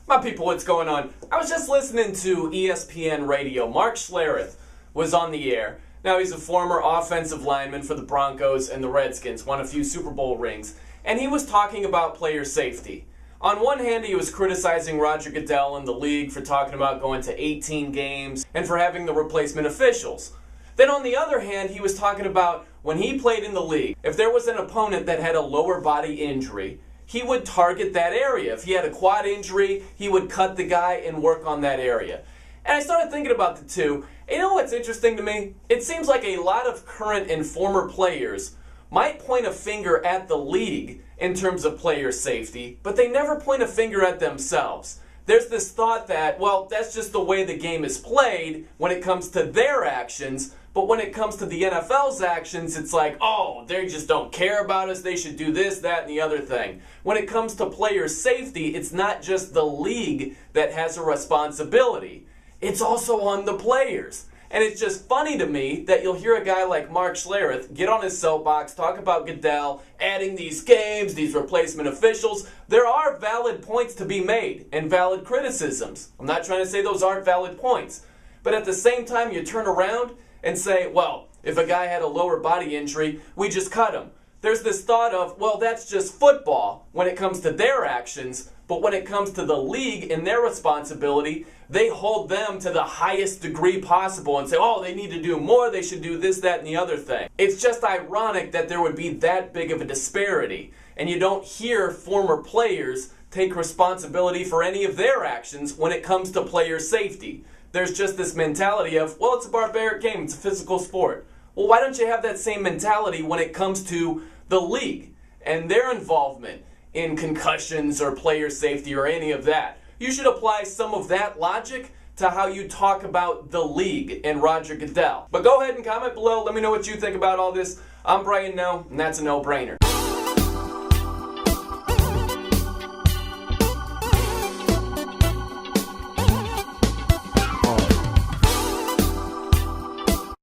My people, what's going on? I was just listening to ESPN radio. Mark Schlereth was on the air. Now, he's a former offensive lineman for the Broncos and the Redskins, won a few Super Bowl rings, and he was talking about player safety. On one hand, he was criticizing Roger Goodell and the league for talking about going to 18 games and for having the replacement officials. Then on the other hand, he was talking about when he played in the league, if there was an opponent that had a lower body injury, he would target that area. If he had a quad injury, he would cut the guy and work on that area. And I started thinking about the two. You know what's interesting to me? It seems like a lot of current and former players might point a finger at the league in terms of player safety, but they never point a finger at themselves. There's this thought that, well, that's just the way the game is played when it comes to their actions, but when it comes to the NFL's actions, it's like, oh, they just don't care about us, they should do this, that, and the other thing. When it comes to player safety, it's not just the league that has a responsibility. It's also on the players. And it's just funny to me that you'll hear a guy like Mark Schlereth get on his soapbox, talk about Goodell, adding these games, these replacement officials. There are valid points to be made and valid criticisms. I'm not trying to say those aren't valid points. But at the same time, you turn around and say, well, if a guy had a lower body injury, we just cut him. There's this thought of, well, that's just football when it comes to their actions, but when it comes to the league and their responsibility, they hold them to the highest degree possible and say, oh, they need to do more, they should do this, that, and the other thing. It's just ironic that there would be that big of a disparity, and you don't hear former players take responsibility for any of their actions when it comes to player safety. There's just this mentality of, well, it's a barbaric game, it's a physical sport. Well, why don't you have that same mentality when it comes to the league and their involvement in concussions or player safety or any of that? You should apply some of that logic to how you talk about the league and Roger Goodell. But go ahead and comment below. Let me know what you think about all this. I'm Brian No, and that's a no-brainer.